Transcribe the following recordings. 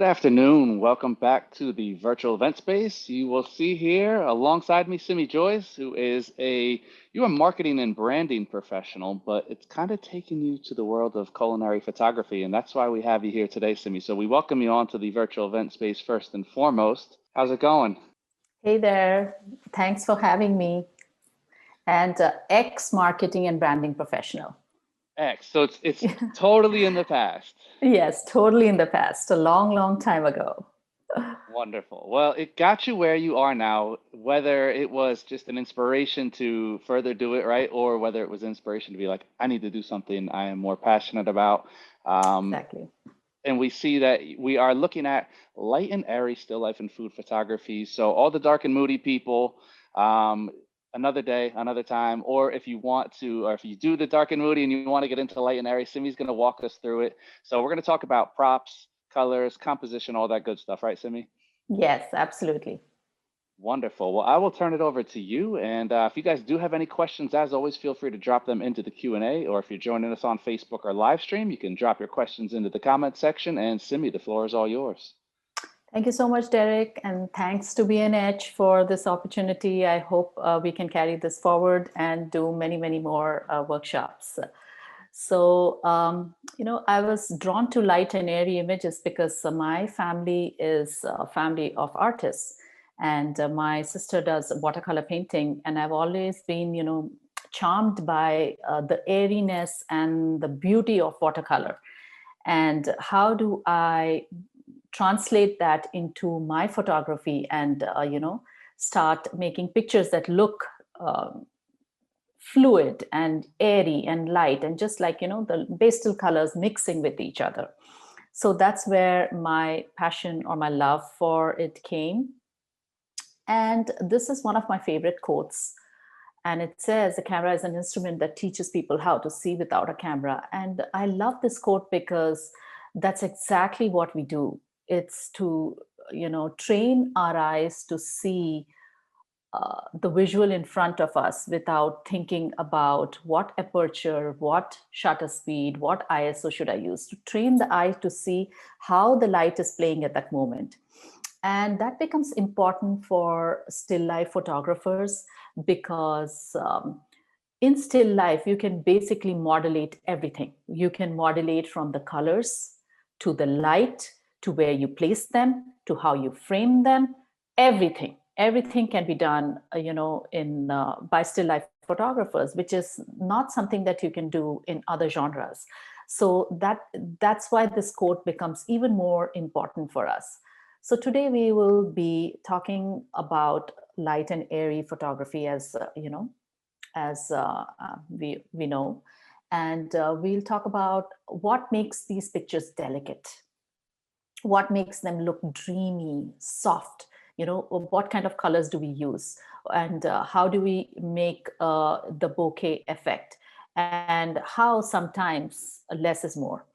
Good afternoon. Welcome back to the virtual event space. You will see here alongside me, Simi Jois, who is you're a marketing and branding professional, but it's kind of taking you to the world of culinary photography. And that's why we have you here today, Simi. So we welcome you onto the virtual event space first and foremost. How's it going? Hey there, thanks for having me. And ex-marketing and branding professional. X. So it's totally in the past. Yes, totally in the past, a long, long time ago. Wonderful. Well, it got you where you are now, whether it was just an inspiration to further do it right, or whether it was inspiration to be like, I need to do something I am more passionate about. Exactly. And we see that we are looking at light and airy still life and food photography. So all the dark and moody people, another day, another time, or if you want to, or if you do the dark and moody and you want to get into light and airy, Simi's going to walk us through it. So we're going to talk about props, colors, composition, all that good stuff, right, Simi? Yes, absolutely. Wonderful. Well, I will turn it over to you. And if you guys do have any questions, as always, feel free to drop them into the Q&A. Or if you're joining us on Facebook or live stream, you can drop your questions into the comment section. And Simi, the floor is all yours. Thank you so much, Derek. And thanks to B&H for this opportunity. I hope we can carry this forward and do many, many more workshops. So, I was drawn to light and airy images because my family is a family of artists. And my sister does watercolor painting. And I've always been, charmed by the airiness and the beauty of watercolor. And how do I translate that into my photography and, start making pictures that look fluid and airy and light and just like the pastel colors mixing with each other. So that's where my passion or my love for it came. And this is one of my favorite quotes, and it says the camera is an instrument that teaches people how to see without a camera. And I love this quote because that's exactly what we do. It's to train our eyes to see the visual in front of us without thinking about what aperture, what shutter speed, what ISO should I use, to train the eye to see how the light is playing at that moment. And that becomes important for still life photographers because in still life, you can basically modulate everything. You can modulate from the colors to the light, to where you place them, to how you frame them, everything. Everything can be done, in by still life photographers, which is not something that you can do in other genres. So that's why this quote becomes even more important for us. So today we will be talking about light and airy photography, as we know, and we'll talk about what makes these pictures delicate, what makes them look dreamy, soft. What kind of colors do we use, and how do we make the bokeh effect, and how sometimes less is more.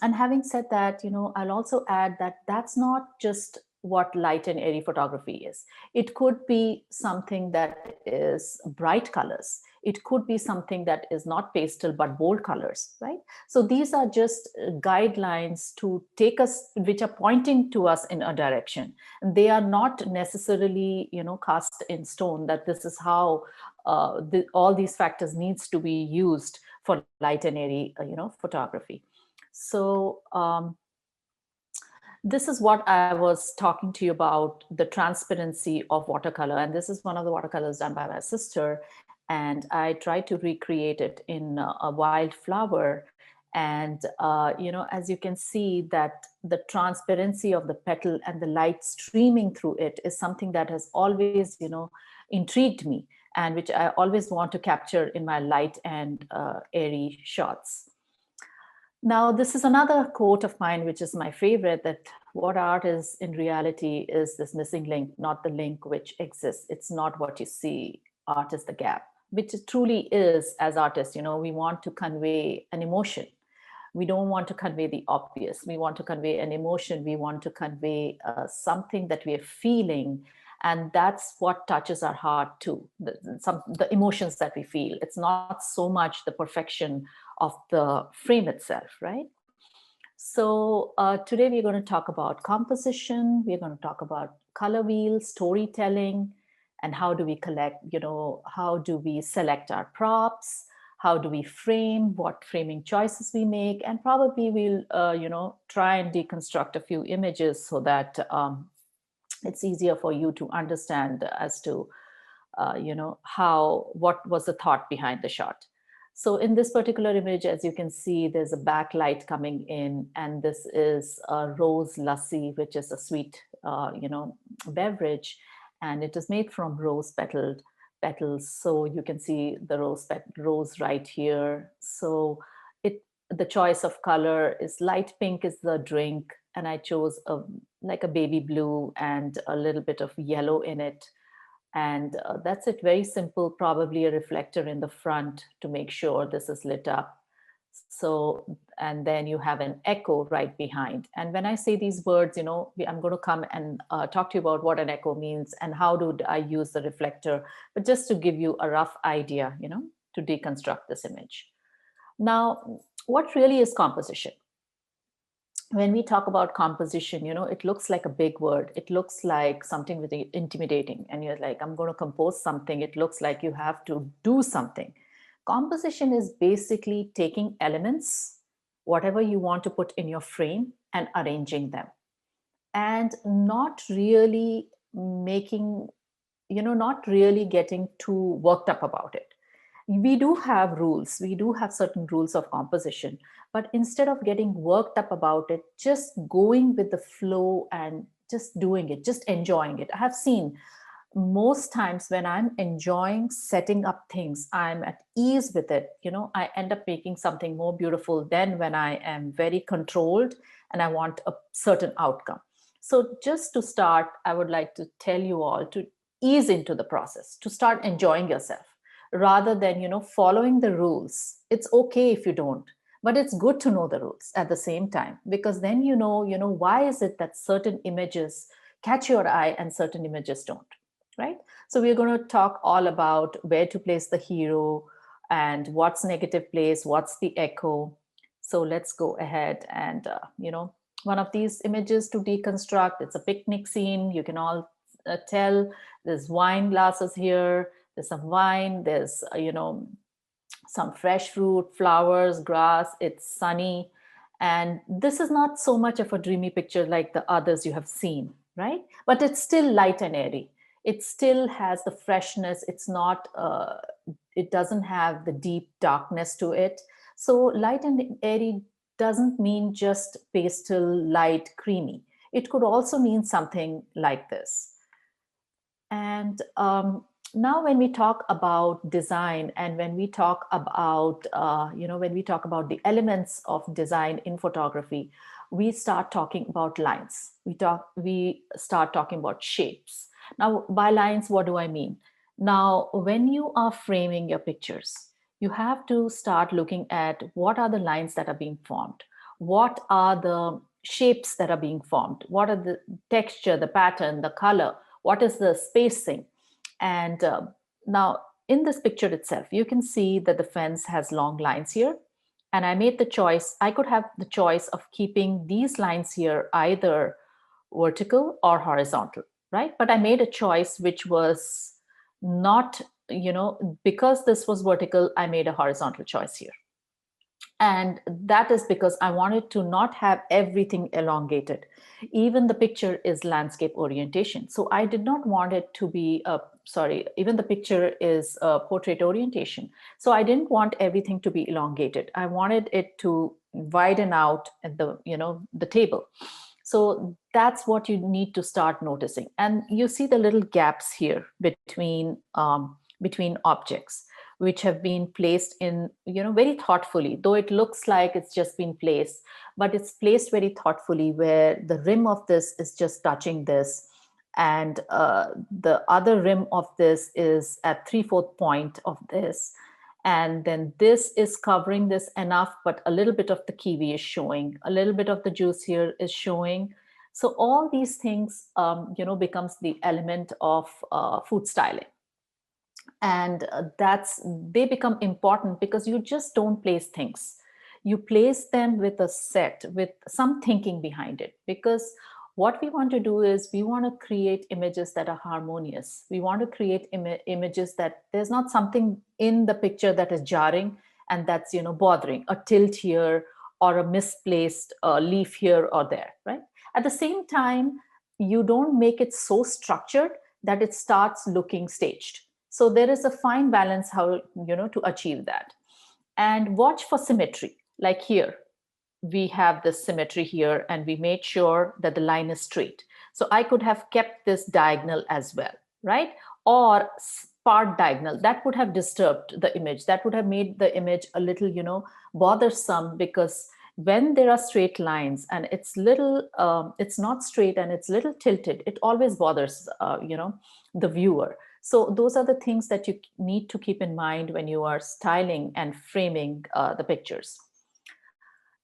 And having said that, I'll also add that that's not just what light and airy photography is. It could be something that is bright colors. It could be something that is not pastel but bold colors, right? So these are just guidelines to take us, which are pointing to us in a direction. And they are not necessarily, cast in stone that this is how all these factors needs to be used for light and airy, photography. So this is what I was talking to you about, the transparency of watercolor. And this is one of the watercolors done by my sister. And I tried to recreate it in a wildflower. And, as you can see that the transparency of the petal and the light streaming through it is something that has always, intrigued me, and which I always want to capture in my light and airy shots. Now, this is another quote of mine, which is my favorite, that what art is in reality is this missing link, not the link which exists. It's not what you see. Art is the gap, which it truly is. As artists, we want to convey an emotion. We don't want to convey the obvious. We want to convey an emotion. We want to convey something that we are feeling. And that's what touches our heart too, the emotions that we feel. It's not so much the perfection of the frame itself, right? So today we're going to talk about composition. We're going to talk about color wheel, storytelling, and how do we collect, how do we select our props? How do we frame? What framing choices we make? And probably we'll, try and deconstruct a few images so that it's easier for you to understand as to how, what was the thought behind the shot. So in this particular image, as you can see, there's a backlight coming in, and this is a rose lassi, which is a sweet beverage, and it is made from rose petals. So you can see the rose right here. So it the choice of color is light pink is the drink, and I chose a like a baby blue and a little bit of yellow in it. And that's it, very simple, probably a reflector in the front to make sure this is lit up. So, and then you have an echo right behind. And when I say these words, I'm going to come and talk to you about what an echo means and how do I use the reflector, but just to give you a rough idea, to deconstruct this image. Now, what really is composition? When we talk about composition, it looks like a big word. It looks like something very intimidating. And you're like, I'm going to compose something. It looks like you have to do something. Composition is basically taking elements, whatever you want to put in your frame, and arranging them. And not really making, not really getting too worked up about it. We do have rules, we do have certain rules of composition, but instead of getting worked up about it, just going with the flow and just doing it, just enjoying it. I have seen most times when I'm enjoying setting up things, I'm at ease with it, I end up making something more beautiful than when I am very controlled and I want a certain outcome. So just to start, I would like to tell you all to ease into the process, to start enjoying yourself rather than following the rules. It's okay if you don't, but it's good to know the rules at the same time, because then why is it that certain images catch your eye and certain images don't, right? So we're going to talk all about where to place the hero and what's negative place, what's the echo. So let's go ahead and one of these images to deconstruct. It's a picnic scene. You can all tell there's wine glasses here, there's some wine, there's some fresh fruit, flowers, grass. It's sunny, and this is not so much of a dreamy picture like the others you have seen, right? But it's still light and airy. It still has the freshness. It's not it doesn't have the deep darkness to it. So light and airy doesn't mean just pastel, light, creamy. It could also mean something like this. And now, when we talk about design, and when we talk about, when we talk about the elements of design in photography, we start talking about lines. We start talking about shapes. Now, by lines, what do I mean? Now, when you are framing your pictures, you have to start looking at what are the lines that are being formed, what are the shapes that are being formed, what are the texture, the pattern, the color, what is the spacing. And now in this picture itself, you can see that the fence has long lines here. And I made the choice, I could have the choice of keeping these lines here either vertical or horizontal, right? But I made a choice which was not, because this was vertical, I made a horizontal choice here. And that is because I wanted to not have everything elongated. Even the picture is landscape orientation. So I did not want it to be, even the picture is portrait orientation. So I didn't want everything to be elongated. I wanted it to widen out at the table. So that's what you need to start noticing. And you see the little gaps here between objects, which have been placed in, very thoughtfully, though it looks like it's just been placed, but it's placed very thoughtfully, where the rim of this is just touching this, and the other rim of this is at 3/4 point of this, and then this is covering this enough, but a little bit of the kiwi is showing, a little bit of the juice here is showing. So all these things becomes the element of food styling. And they become important because you just don't place things, you place them with a set with some thinking behind it, because what we want to do is we want to create images that are harmonious. We want to create images that there's not something in the picture that is jarring and that's, bothering, a tilt here or a misplaced leaf here or there, right? At the same time, you don't make it so structured that it starts looking staged. So there is a fine balance how, to achieve that. And watch for symmetry. Like here, we have this symmetry here, and we made sure that the line is straight. So I could have kept this diagonal as well, right? Or part diagonal. That would have disturbed the image. That would have made the image a little, bothersome, because when there are straight lines and it's not straight and it's little tilted, it always bothers, the viewer. So those are the things that you need to keep in mind when you are styling and framing the pictures.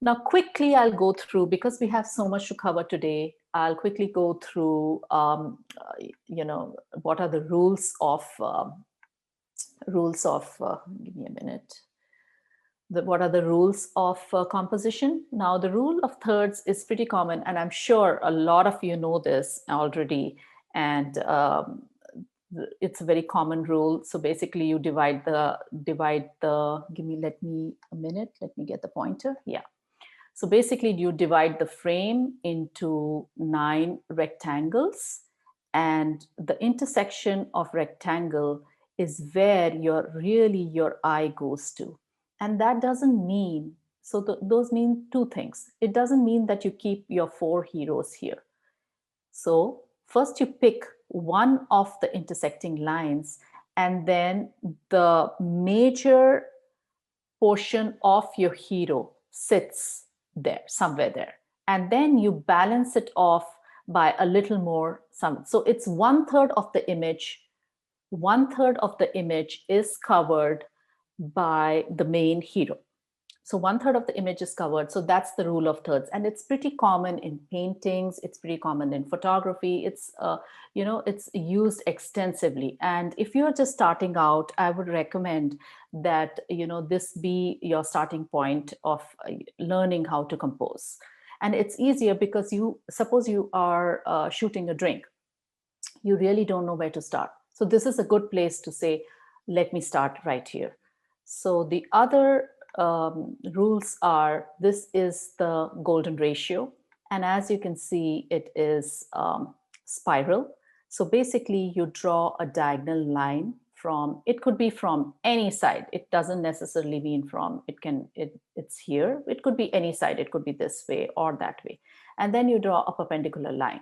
Now, quickly, I'll go through, because we have so much to cover today. I'll quickly go through, what are the give me a minute. What are the rules of composition? Now, the rule of thirds is pretty common, and I'm sure a lot of you know this already. And it's a very common rule. So basically, you divide the. Let me a minute. Let me get the pointer. Yeah. So basically, you divide the frame into 9 rectangles, and the intersection of rectangle is where your eye goes to. And that doesn't mean, so those mean two things. It doesn't mean that you keep your 4 heroes here. So first you pick one of the intersecting lines, and then the major portion of your hero sits there, somewhere there. And then you balance it off by a little more. So it's 1/3 of the image. 1/3 of the image is covered by the main hero. So 1/3 of the image is covered. So that's the rule of thirds, and it's pretty common in paintings. It's pretty common in photography. It's used extensively. And if you're just starting out, I would recommend that this be your starting point of learning how to compose. And it's easier because you suppose you are shooting a drink. You really don't know where to start. So this is a good place to say, let me start right here. So the other rules are, this is the golden ratio. And as you can see, it is spiral. So basically you draw a diagonal line from, it could be from any side. It doesn't necessarily mean from, it's here. It could be any side. It could be this way or that way. And then you draw a perpendicular line.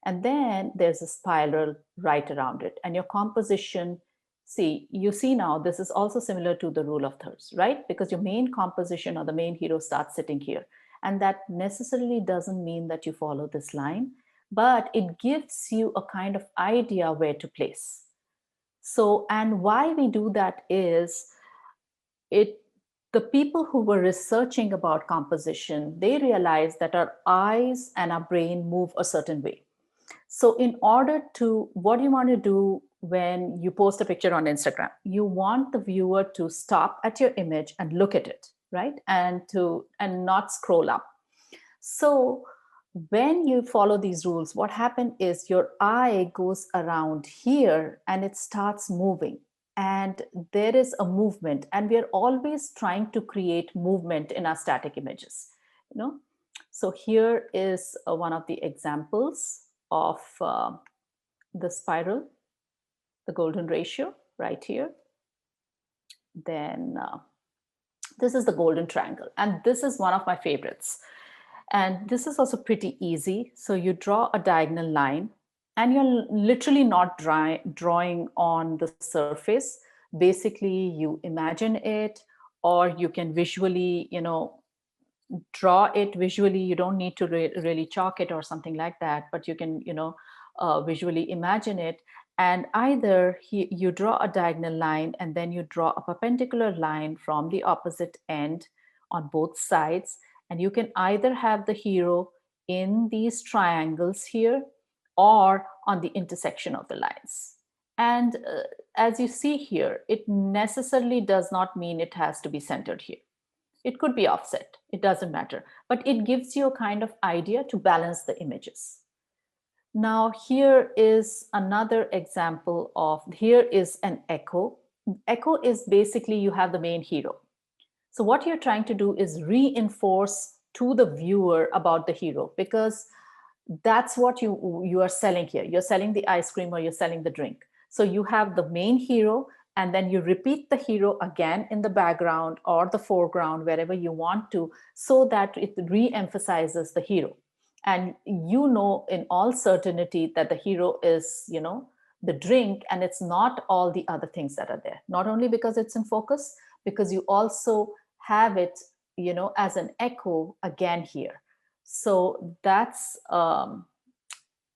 And then there's a spiral right around it. And your composition, you see now, this is also similar to the rule of thirds, right? Because your main composition or the main hero starts sitting here. And that necessarily doesn't mean that you follow this line, but it gives you a kind of idea where to place. So, and why we do that is, the people who were researching about composition, they realized that our eyes and our brain move a certain way. So in order to, what do you want to do when you post a picture on Instagram? You want the viewer to stop at your image and look at it, right? And not scroll up. So when you follow these rules, what happens is your eye goes around here and it starts moving. And there is a movement, and we are always trying to create movement in our static images. So here is one of the examples of the spiral, the golden ratio right here. Then this is the golden triangle, and this is one of my favorites. And this is also pretty easy. So you draw a diagonal line, and you're literally not drawing on the surface. Basically, you imagine it, or you can visually, draw it visually. You don't need to really chalk it or something like that, but you can, visually imagine it. And either you draw a diagonal line, and then you draw a perpendicular line from the opposite end on both sides. And you can either have the hero in these triangles here, or on the intersection of the lines. And as you see here, it necessarily does not mean it has to be centered here. It could be offset, it doesn't matter, but it gives you a kind of idea to balance the images. Now, here is another example of, here is an echo. Echo is basically you have the main hero. So what you're trying to do is reinforce to the viewer about the hero, because that's what you are selling here. You're selling the ice cream or you're selling the drink. So you have the main hero, and then you repeat the hero again in the background or the foreground, wherever you want to, so that it re-emphasizes the hero. And you know in all certainty that the hero is, the drink, and it's not all the other things that are there. Not only because it's in focus, because you also have it, as an echo again here. So that's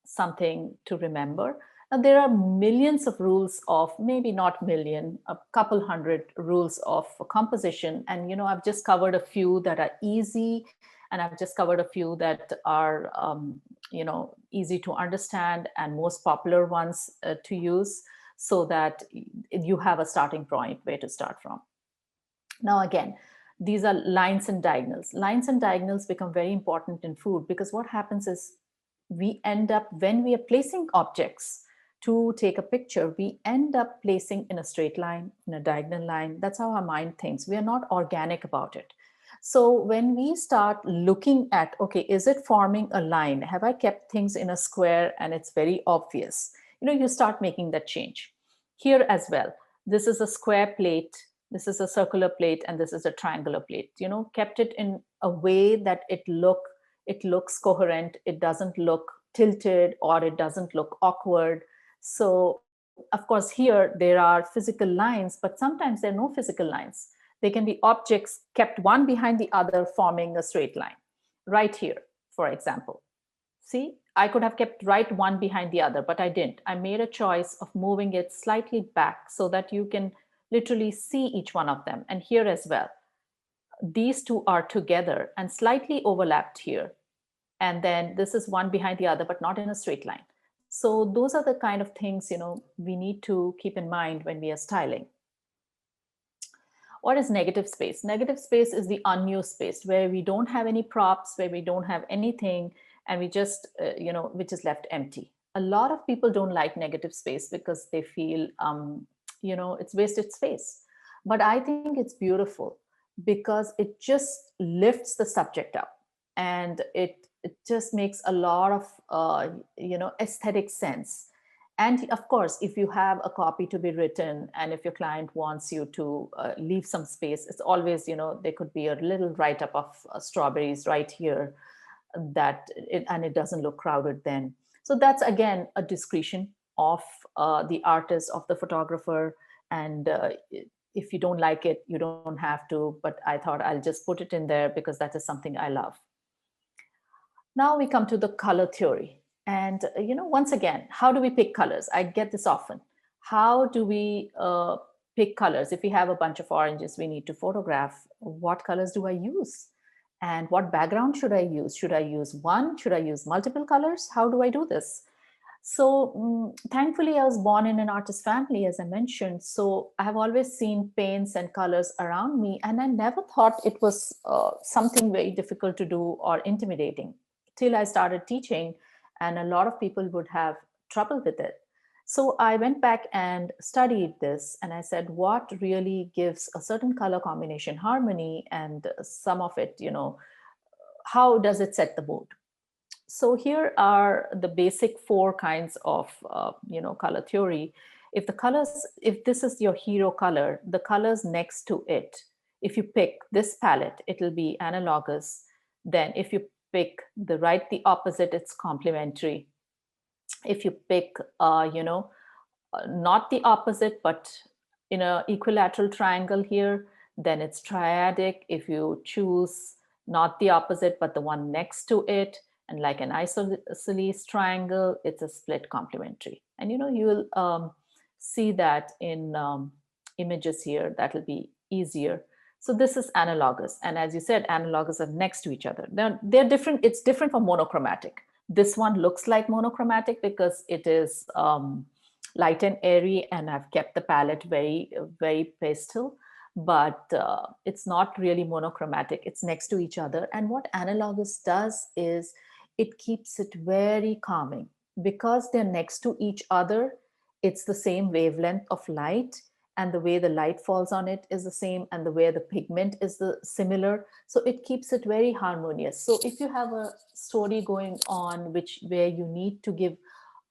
something to remember. Now, there are millions of rules of, maybe not million, a couple hundred rules of composition. And, I've just covered a few that are easy, and I've just covered a few that are, easy to understand and most popular ones to use, so that you have a starting point where to start from. Now, again, these are lines and diagonals. Lines and diagonals become very important in food, because what happens is we end up, when we are placing objects to take a picture, we end up placing in a straight line, in a diagonal line. That's how our mind thinks. We are not organic about it. So when we start looking at, okay, is it forming a line? Have I kept things in a square and it's very obvious? You start making that change. Here as well, this is a square plate, this is a circular plate, and this is a triangular plate. Kept it in a way that it looks coherent, it doesn't look tilted, or it doesn't look awkward. So of course here there are physical lines, but sometimes there are no physical lines. They can be objects kept one behind the other, forming a straight line. Right here, for example, see, I could have kept right one behind the other, but I didn't. I made a choice of moving it slightly back so that you can literally see each one of them. And here as well, these two are together and slightly overlapped here. And then this is one behind the other, but not in a straight line. So those are the kind of things, we need to keep in mind when we are styling. What is negative space? Negative space is the unused space, where we don't have any props, where we don't have anything, and we just, which is left empty. A lot of people don't like negative space because they feel, it's wasted space. But I think it's beautiful, because it just lifts the subject up, and it just makes a lot of, aesthetic sense. And of course, if you have a copy to be written, and if your client wants you to leave some space, it's always, there could be a little write up of strawberries right here, and it doesn't look crowded then. So that's again a discretion of the artist, of the photographer. And if you don't like it, you don't have to. But I thought I'll just put it in there because that is something I love. Now we come to the color theory. And, once again, how do we pick colors? I get this often. How do we pick colors? If we have a bunch of oranges we need to photograph, what colors do I use? And what background should I use? Should I use one? Should I use multiple colors? How do I do this? So thankfully, I was born in an artist family, as I mentioned. So I have always seen paints and colors around me, and I never thought it was something very difficult to do or intimidating, till I started teaching, and a lot of people would have trouble with it. So I went back and studied this, and I said, what really gives a certain color combination harmony, and some of it, how does it set the mood? So here are the basic four kinds of color theory. If this is your hero color, the colors next to it, if you pick this palette, it'll be analogous. Then if you pick the opposite, it's complementary. If you pick not the opposite, but in a equilateral triangle here, then it's triadic. If you choose not the opposite, but the one next to it, and like an isosceles triangle, it's a split complementary. And you'll see that in images here. That'll be easier. So this is analogous. And as you said, analogous are next to each other. They're different. It's different from monochromatic. This one looks like monochromatic because it is light and airy, and I've kept the palette very, very pastel. but it's not really monochromatic. It's next to each other. And what analogous does is it keeps it very calming because they're next to each other. It's the same wavelength of light, and the way the light falls on it is the same, and the way the pigment is the similar. So it keeps it very harmonious. So if you have a story going on which where you need to give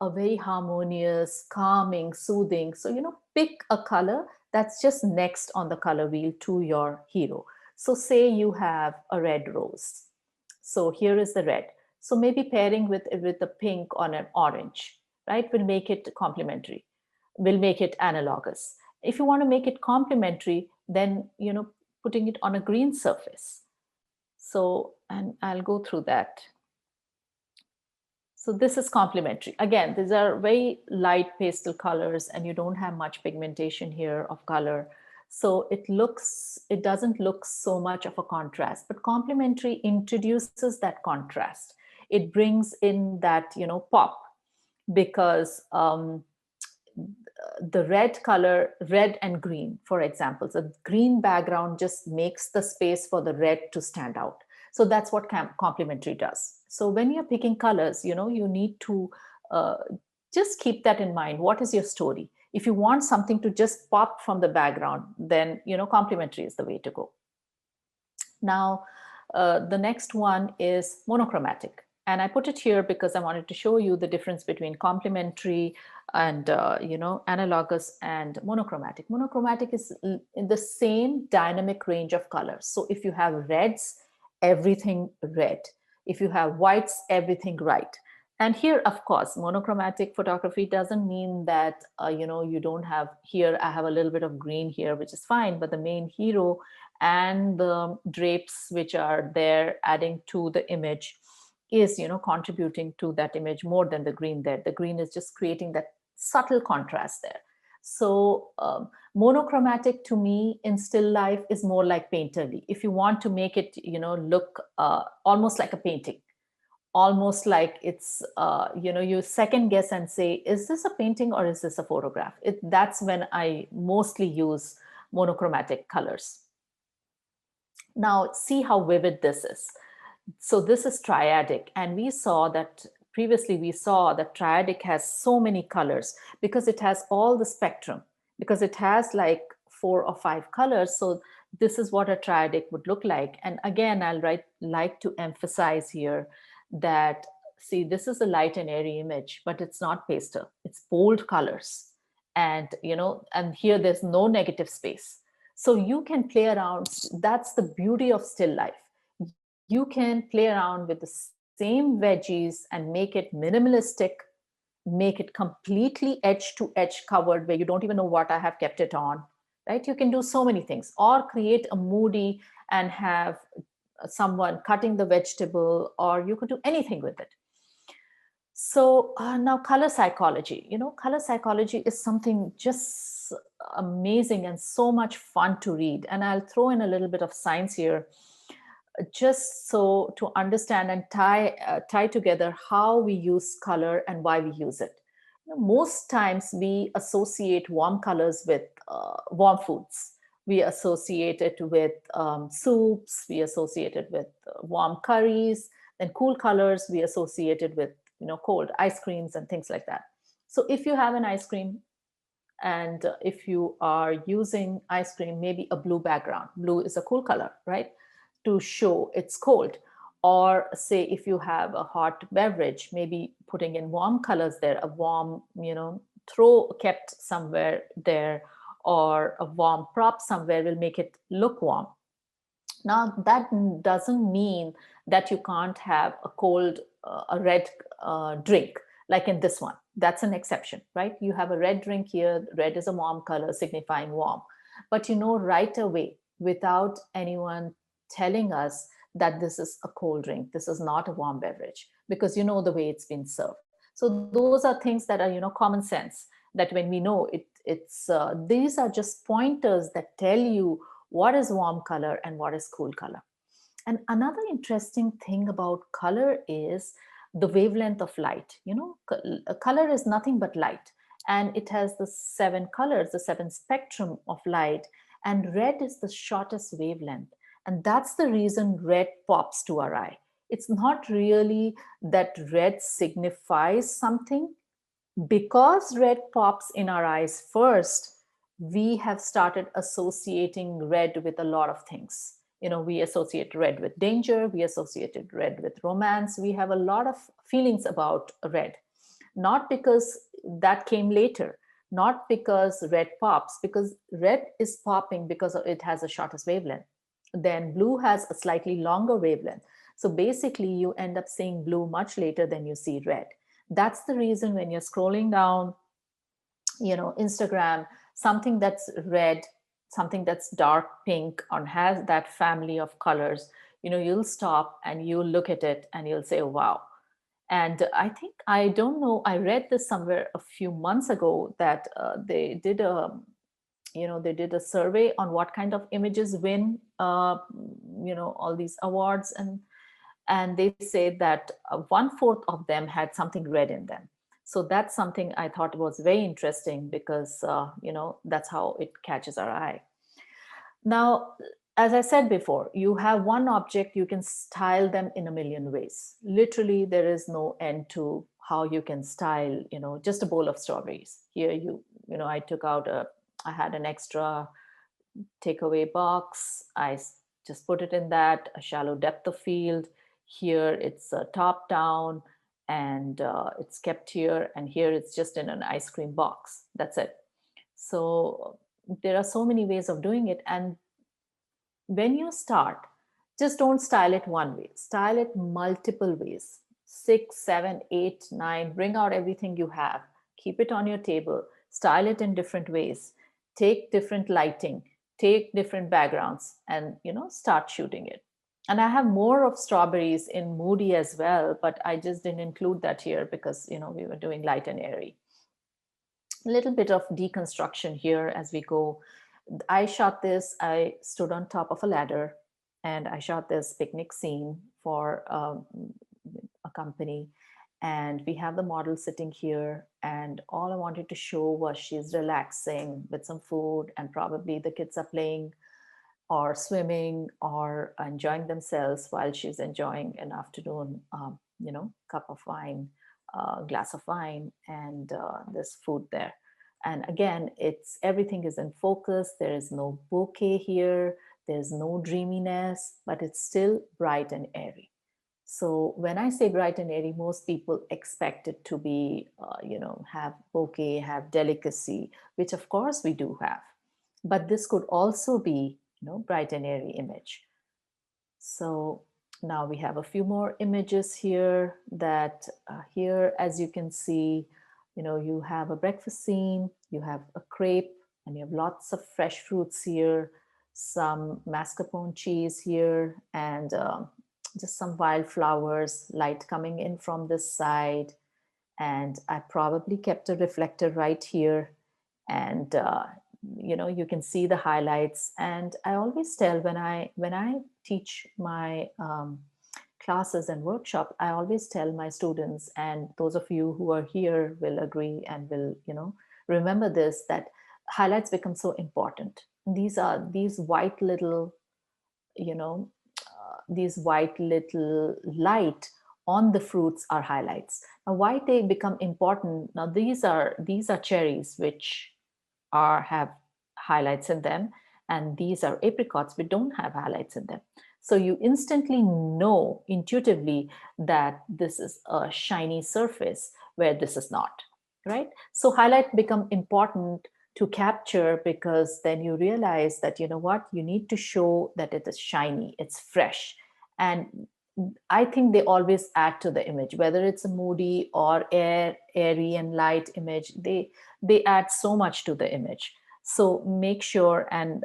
a very harmonious, calming, soothing, so pick a color that's just next on the color wheel to your hero. So say you have a red rose, so here is the red. So maybe pairing with a pink or an orange, right, will make it complementary, will make it analogous. If you want to make it complementary, then putting it on a green surface. So, and I'll go through that. So this is complementary. Again, these are very light pastel colors, and you don't have much pigmentation here of color. So it doesn't look so much of a contrast, but complementary introduces that contrast. It brings in that, pop, because the red color, red and green, for example, the green background just makes the space for the red to stand out. So that's what complementary does. So when you're picking colors, you need to uh, just keep that in mind. What is your story? If you want something to just pop from the background, then complementary is the way to go. Now, the next one is monochromatic. And I put it here because I wanted to show you the difference between complementary and, analogous and monochromatic. Monochromatic is in the same dynamic range of colors. So if you have reds, everything red. If you have whites, everything white. And here, of course, monochromatic photography doesn't mean that, you don't have here, I have a little bit of green here, which is fine, but the main hero and the drapes which are there adding to the image is contributing to that image more than the green there. The green is just creating that subtle contrast there. So monochromatic to me in still life is more like painterly. If you want to make it look almost like a painting, almost like it's you second guess and say, is this a painting or is this a photograph? That's when I mostly use monochromatic colors. Now, see how vivid this is. So this is triadic, and we saw that previously we saw that triadic has so many colors because it has all the spectrum, because it has like 4 or 5 colors. So this is what a triadic would look like. And again, like to emphasize here that, see, this is a light and airy image, but it's not pastel, it's bold colors. And and here there's no negative space. So you can play around. That's the beauty of still life. You can play around with the same veggies and make it minimalistic, make it completely edge to edge covered where you don't even know what I have kept it on, right? You can do so many things, or create a moody and have someone cutting the vegetable, or you could do anything with it. So now color psychology. Color psychology is something just amazing and so much fun to read. And I'll throw in a little bit of science here, just so to understand and tie together how we use color and why we use it. Most times we associate warm colors with warm foods. We associate it with soups. We associate it with warm curries. Then cool colors we associate it with cold ice creams and things like that. So if you have an ice cream, and if you are using ice cream, maybe a blue background, blue is a cool color, right, to show it's cold. Or say if you have a hot beverage, maybe putting in warm colors there, a warm throw kept somewhere there, or a warm prop somewhere will make it look warm. Now that doesn't mean that you can't have a cold a red drink like in this one. That's an exception, right? You have a red drink here. Red is a warm color signifying warm. But right away, without anyone telling us that this is a cold drink, this is not a warm beverage, because the way it's been served. So those are things that are common sense, that when we know it's these are just pointers that tell you what is warm color and what is cool color. And another interesting thing about color is the wavelength of light. A color is nothing but light, and it has the 7 colors, the 7 spectrum of light. and red is the shortest wavelength. And that's the reason red pops to our eye. It's not really that red signifies something. Because red pops in our eyes first, we have started associating red with a lot of things. We associate red with danger, we associated red with romance, we have a lot of feelings about red. Not because that came later, not because red pops, because red is popping because it has a shortest wavelength. Then blue has a slightly longer wavelength. So basically, you end up seeing blue much later than you see red. That's the reason when you're scrolling down, Instagram, something that's red, something that's dark pink, or has that family of colors, you'll stop and you'll look at it and you'll say, oh, wow. And I think, I don't know, I read this somewhere a few months ago that they did a survey on what kind of images win all these awards, and they say that 1/4 of them had something red in them. So that's something I thought was very interesting, because that's how it catches our eye. Now, as I said before, you have one object, you can style them in a million ways. Literally, there is no end to how you can style, just a bowl of strawberries. Here, I took out I had an extra takeaway box. Just put it in that, a shallow depth of field. Here, it's top down, and it's kept here. And here, it's just in an ice cream box. That's it. So there are so many ways of doing it. And when you start, just don't style it one way, style it multiple ways. 6, 7, 8, 9, bring out everything you have, keep it on your table, style it in different ways, take different lighting, take different backgrounds, and start shooting it. And I have more of strawberries in moody as well, but I just didn't include that here because we were doing light and airy. A little bit of deconstruction here as we go. I shot this, I stood on top of a ladder and I shot this picnic scene for a company. And we have the model sitting here, and all I wanted to show was she's relaxing with some food, and probably the kids are playing or swimming or enjoying themselves while she's enjoying an afternoon, cup of wine, glass of wine, and there's food there. And again, it's everything is in focus. There is no bouquet here. There's no dreaminess, but it's still bright and airy. So when I say bright and airy, most people expect it to be, have bouquet, have delicacy, which of course we do have. But this could also be, bright and airy image. So now we have a few more images here that here, as you can see, you have a breakfast scene, you have a crepe, and you have lots of fresh fruits here, some mascarpone cheese here, and just some wildflowers, light coming in from this side. And I probably kept a reflector right here. And you can see the highlights. And I always tell, when I teach my classes and workshop, I always tell my students, and those of you who are here will agree and will remember this, that highlights become so important. These white little you know these white little light on the fruits are highlights. Now why they become important, now these are cherries, which have highlights in them, and these are apricots which don't have highlights in them. So you instantly know intuitively that this is a shiny surface where this is not, right? So highlight become important to capture, because then you realize that, what, you need to show that it is shiny, it's fresh. And I think they always add to the image, whether it's a moody or airy and light image. They add so much to the image. So make sure, and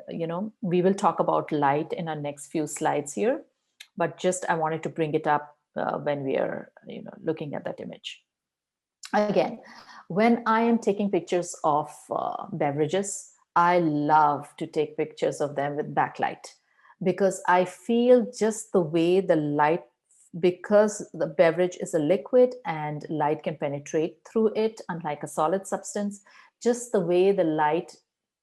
we will talk about light in our next few slides here. But just I wanted to bring it up when we are looking at that image. Again, when I am taking pictures of beverages, I love to take pictures of them with backlight, because I feel just the way the light, because the beverage is a liquid and light can penetrate through it, unlike a solid substance, just the way the light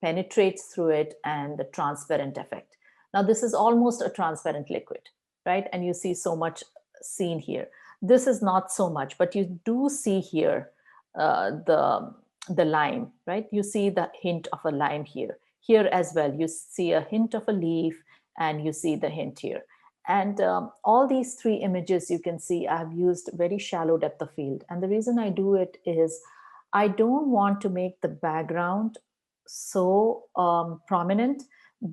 penetrates through it, and the transparent effect. Now, this is almost a transparent liquid, right? And you see so much seen here. This is not so much, but you do see here the lime, right? You see the hint of a lime here. Here as well, you see a hint of a leaf, and you see the hint here. And all these three images you can see I've used very shallow depth of field. And the reason I do it is I don't want to make the background so prominent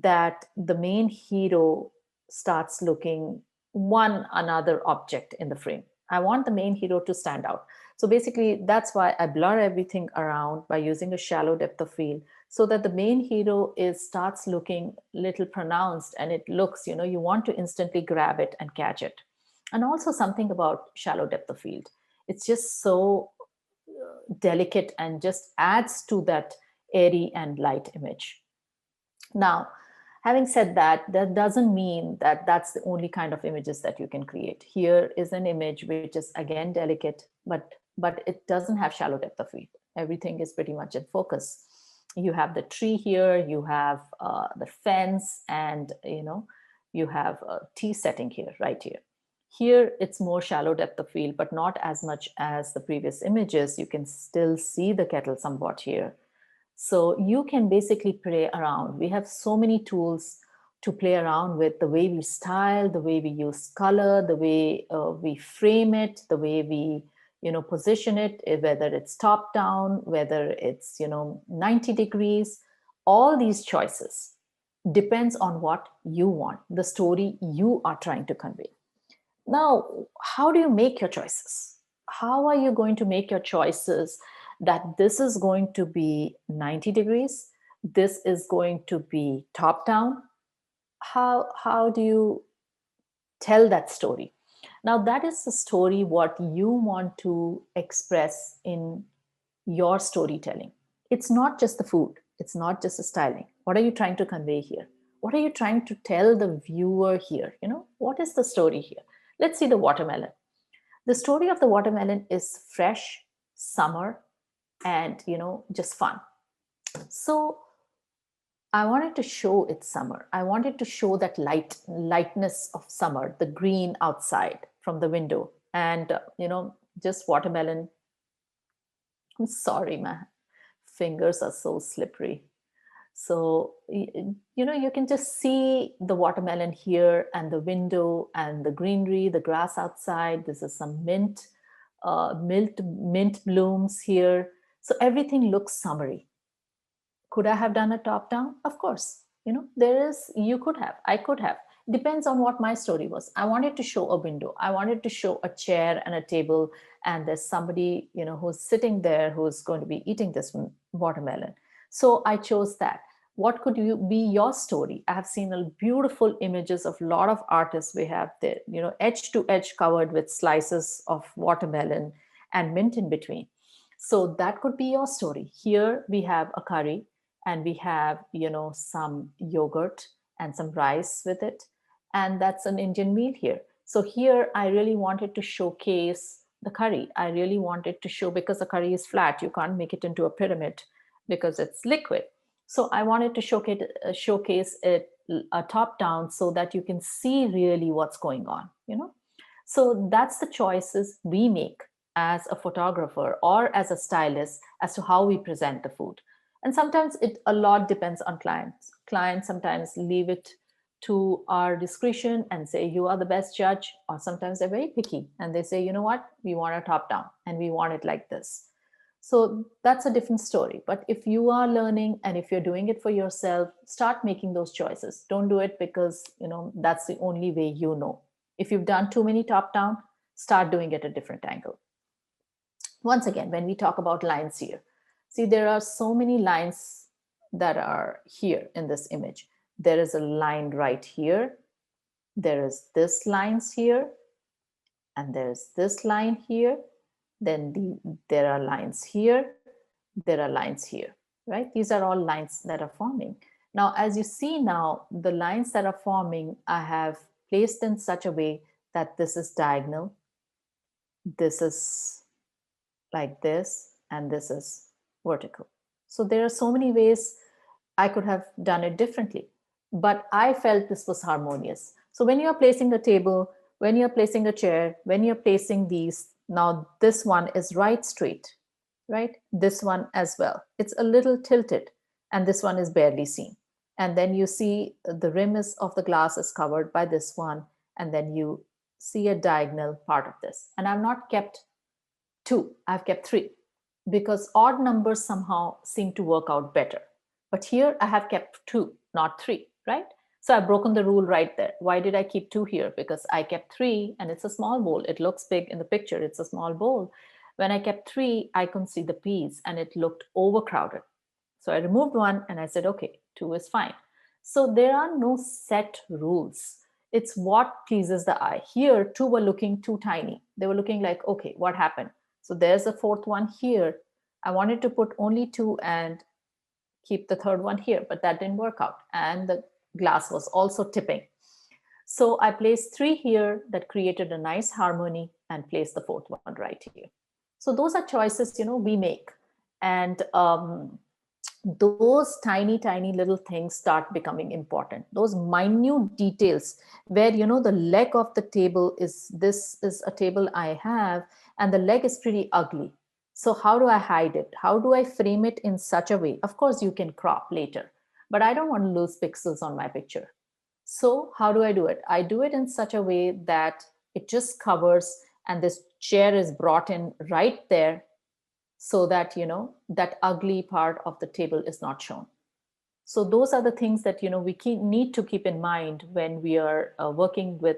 that the main hero starts looking one another object in the frame. I want the main hero to stand out. So basically, that's why I blur everything around by using a shallow depth of field, so that the main hero is starts looking little pronounced, and it looks, you want to instantly grab it and catch it. And also something about shallow depth of field. It's just so delicate and just adds to that airy and light image. Now, having said that, that doesn't mean that that's the only kind of images that you can create. Here is an image which is again delicate, but it doesn't have shallow depth of field. Everything is pretty much in focus. You have the tree here, you have the fence, and you have a tea setting here, right here. Here it's more shallow depth of field, but not as much as the previous images. You can still see the kettle somewhat here. So you can basically play around. We have so many tools to play around with: the way we style, the way we use color, the way we frame it, the way we position it, whether it's top down, whether it's 90 degrees. All these choices depends on what you want, the story you are trying to convey. Now, how do you make your choices? How are you going to make your choices that this is going to be 90 degrees, this is going to be top down? How do you tell that story? Now, that is the story what you want to express in your storytelling. It's not just the food, it's not just the styling. What are you trying to convey here? What are you trying to tell the viewer here? What is the story here? Let's see the watermelon. The story of the watermelon is fresh, summer, and just fun. So I wanted to show it's summer. I wanted to show that lightness of summer, the green outside from the window, and just watermelon. I'm sorry, my fingers are so slippery. So you can just see the watermelon here, and the window, and the greenery, the grass outside. This is some mint blooms here. So everything looks summery. Could I have done a top down? Of course. You could have, I could have. Depends on what my story was. I wanted to show a window. I wanted to show a chair and a table, and there's somebody, who's sitting there who's going to be eating this watermelon. So I chose that. What could you be your story? I have seen beautiful images of a lot of artists. We have the, edge to edge covered with slices of watermelon and mint in between. So that could be your story. Here we have a curry, and we have some yogurt and some rice with it, and that's an Indian meal here. So here I really wanted to showcase the curry. I really wanted to show, because the curry is flat, you can't make it into a pyramid because it's liquid. So I wanted to showcase it top down, so that you can see really what's going on. So that's the choices we make as a photographer or as a stylist as to how we present the food. And sometimes it a lot depends on clients sometimes leave it to our discretion and say, you are the best judge. Or sometimes they're very picky and they say, you know what, we want a top down and we want it like this. So that's a different story. But if you are learning and if you're doing it for yourself, start making those choices. Don't do it because that's the only way. If you've done too many top down, start doing it at a different angle. Once again, when we talk about lines here, see, there are so many lines that are here in this image. There is a line right here. There is this lines here. And there's this line here. Then there are lines here. There are lines here, right? These are all lines that are forming. Now, as you see now, the lines that are forming, I have placed in such a way that this is diagonal. This is like this, and this is vertical. So there are so many ways I could have done it differently, but I felt this was harmonious. So when you're placing a table, when you're placing a chair, when you're placing these, now this one is right straight, right? This one as well. It's a little tilted, and this one is barely seen. And then you see the rim is of the glass is covered by this one, and then you see a diagonal part of this. And I've not kept two, I've kept three because odd numbers somehow seem to work out better. But here I have kept two, not three, right? So I've broken the rule right there. Why did I keep two here? Because I kept three and it's a small bowl. It looks big in the picture, it's a small bowl. When I kept three, I couldn't see the peas and it looked overcrowded. So I removed one and I said, okay, two is fine. So there are no set rules. It's what pleases the eye. Here, two were looking too tiny. They were looking like, okay, what happened? So there's a fourth one here. I wanted to put only two and keep the third one here, but that didn't work out. And the glass was also tipping. So I placed three here that created a nice harmony and placed the fourth one right here. So those are choices, we make. And those tiny, tiny little things start becoming important. Those minute details where, the leg of the table is, this is a table I have, and the leg is pretty ugly. So how do I hide it? How do I frame it in such a way? Of course, you can crop later, but I don't want to lose pixels on my picture. So how do I do it? I do it in such a way that it just covers and this chair is brought in right there so that, that ugly part of the table is not shown. So those are the things that, we need to keep in mind when we are working with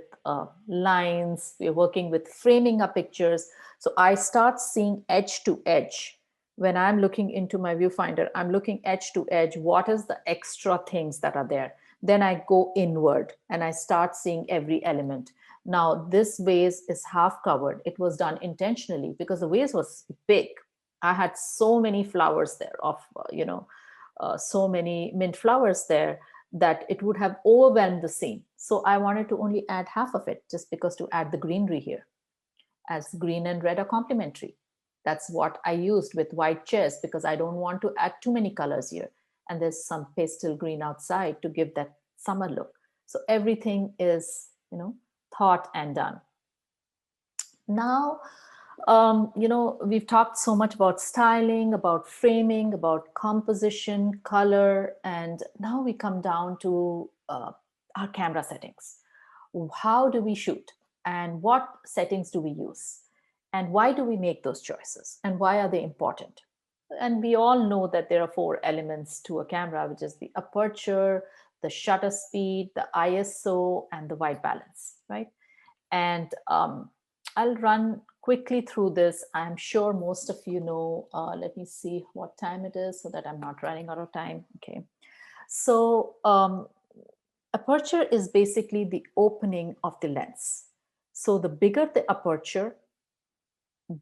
lines, we are working with framing up pictures. So I start seeing edge to edge. When I'm looking into my viewfinder, I'm looking edge to edge. What is the extra things that are there? Then I go inward and I start seeing every element. Now this vase is half covered. It was done intentionally because the vase was big. I had so many flowers there of, so many mint flowers there that it would have overwhelmed the scene. So I wanted to only add half of it just because to add the greenery here, as green and red are complementary. That's what I used with white chairs because I don't want to add too many colors here. And there's some pastel green outside to give that summer look. So everything is, thought and done. Now, we've talked so much about styling, about framing, about composition, color, and now we come down to our camera settings. How do we shoot? And what settings do we use? And why do we make those choices? And why are they important? And we all know that there are four elements to a camera, which is the aperture, the shutter speed, the ISO, and the white balance, right? And I'll run quickly through this. I'm sure most of you know. Let me see what time it is so that I'm not running out of time. Okay. So aperture is basically the opening of the lens. So the bigger the aperture,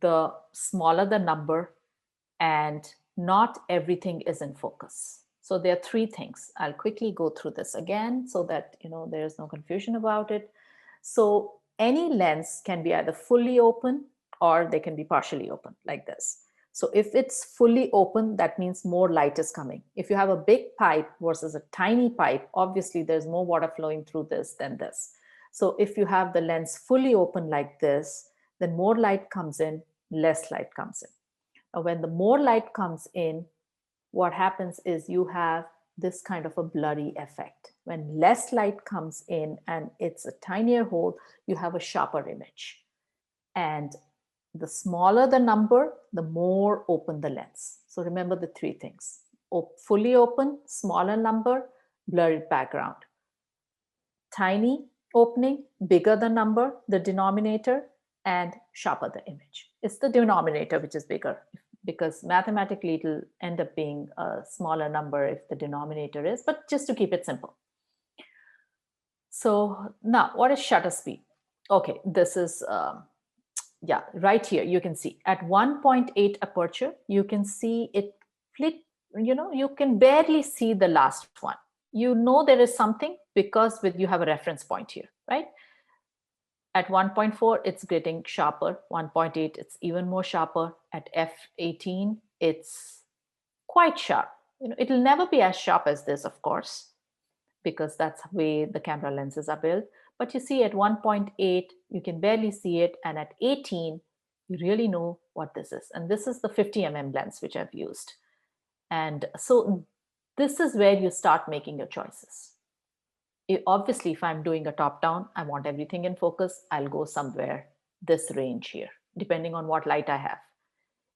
the smaller the number, and not everything is in focus. So there are three things. I'll quickly go through this again so that there's no confusion about it. So any lens can be either fully open or they can be partially open like this. So if it's fully open, that means more light is coming. If you have a big pipe versus a tiny pipe, obviously there's more water flowing through this than this. So if you have the lens fully open like this, then more light comes in, less light comes in. Now, when the more light comes in, what happens is you have this kind of a blurry effect. When less light comes in and it's a tinier hole, you have a sharper image. And the smaller the number, the more open the lens. So remember the three things: fully open, smaller number, blurred background. Tiny opening, bigger the number, the denominator, and sharper the image. It's the denominator which is bigger, because mathematically it'll end up being a smaller number if the denominator is, but just to keep it simple. So now, what is shutter speed? Okay, this is, right here, you can see at 1.8 aperture, you can see it flick, you can barely see the last one. There is something because you have a reference point here, right? At 1.4, it's getting sharper. 1.8, it's even more sharper. At f18, it's quite sharp. It'll never be as sharp as this, of course, because that's the way the camera lenses are built. But you see at 1.8, you can barely see it. And at 18, you really know what this is. And this is the 50 lens, which I've used. And so this is where you start making your choices. Obviously, if I'm doing a top down, I want everything in focus, I'll go somewhere this range here, depending on what light I have.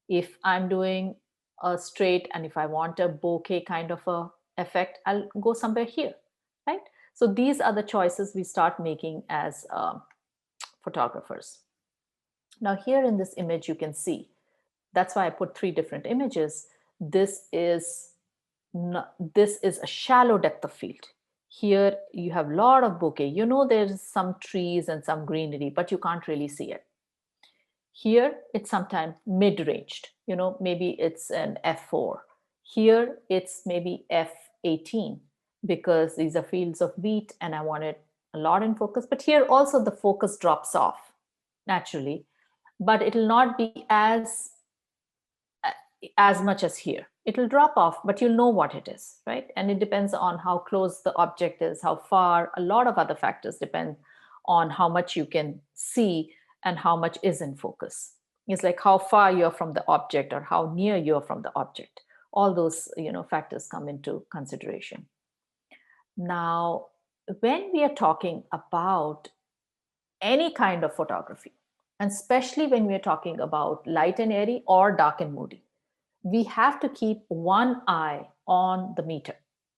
If I'm doing a straight and if I want a bokeh kind of a effect, I'll go somewhere here, right? So these are the choices we start making as photographers. Now here in this image, you can see, that's why I put 3 different images. This is this is a shallow depth of field. Here you have a lot of bokeh. There's some trees and some greenery, but you can't really see it. Here it's sometimes mid-ranged, maybe it's an f4. Here it's maybe f18, because these are fields of wheat and I want it a lot in focus. But here also the focus drops off naturally, but it'll not be as much as here. It'll drop off, but you'll know what it is, right? And it depends on how close the object is, how far. A lot of other factors depend on how much you can see and how much is in focus. It's like how far you're from the object or how near you're from the object. All those factors come into consideration. Now, when we are talking about any kind of photography, and especially when we're talking about light and airy or dark and moody, we have to keep one eye on the meter.